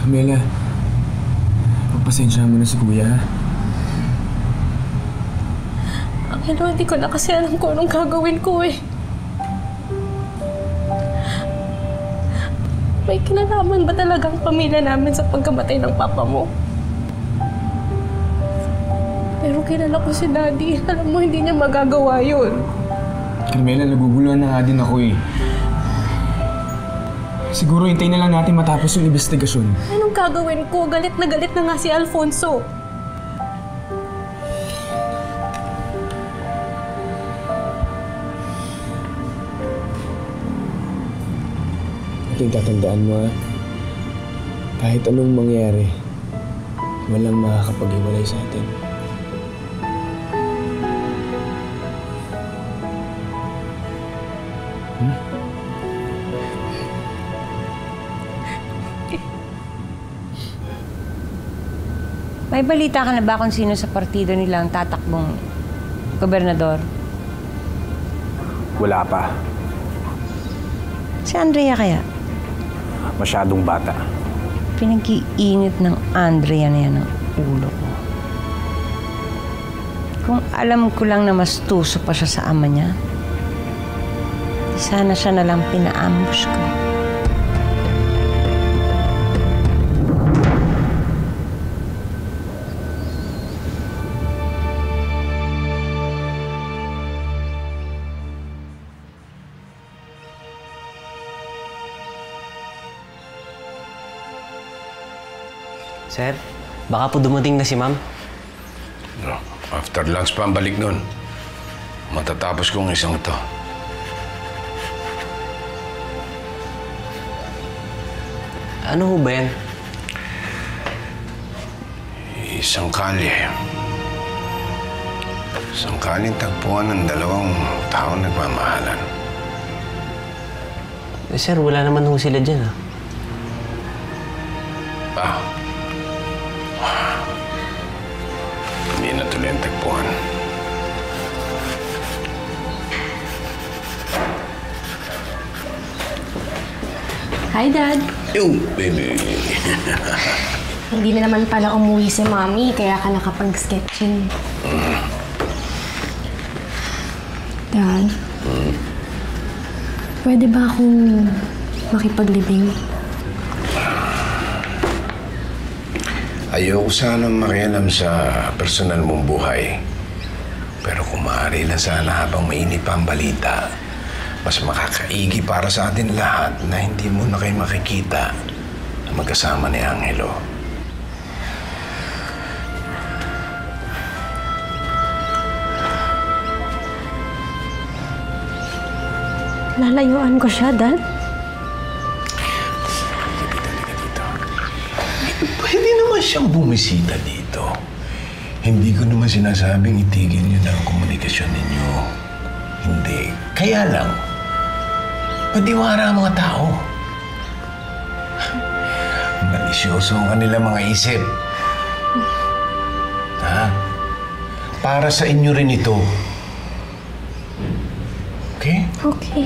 Mela, pagpasensyahan mo na si Kuya. Angelo, hindi ko na kasi alam kung anong gagawin ko eh. May kinalaman ba talagang pamilya namin sa pagkamatay ng papa mo? Pero kilala ko si Daddy. Alam mo, hindi niya magagawa yun. Carmela, naguguluhan na nga din ako eh. Siguro hintayin na lang natin matapos yung investigasyon. Anong gagawin ko? Galit na nga si Alfonso. Ito yung tatandaan mo ha. Kahit anong mangyari, walang makakapag-iwalay sa atin. May balita ka na ba kung sino sa partido nila ang tatakbong gobernador? Wala pa. Si Andrea kaya? Masyadong bata. Pinag-iinit ng Andrea na yan ang ulo ko. Kung alam ko lang na mas tuso pa siya sa ama niya, sana siya na lang pina-ambush ko. Sir, baka po dumating na si ma'am. No, after lunch pa ang balik nun. Matatapos kong isang ito. Ano ho ba yan? Isang kalye. Isang kalyeng tagpuan ng dalawang taong nagmamahalan. Sir, wala naman ho sila dyan, Ah. Hindi na tuloy ang tagpuan. Hi, Dad. Yo, baby. Hindi na naman pala umuwi si Mami, kaya ka nakapag-sketching. Dad, pwede ba akong makipaglibing? Ayoko sanang makialam sa personal mong buhay. Pero kung maaari lang sana habang mainit pa ang balita, mas makakaigi para sa atin lahat na hindi mo na kayo makikita na magkasama ni Angelo. Lalayuan ko siya, Dad? Pwede naman siyang bumisita dito. Hindi ko naman sinasabing itigil niyo na ang komunikasyon ninyo. Hindi. Kaya lang, padiwara ang mga tao. Malisyoso ang kanilang mga isip. Ha? Para sa inyo rin ito. Okay? Okay.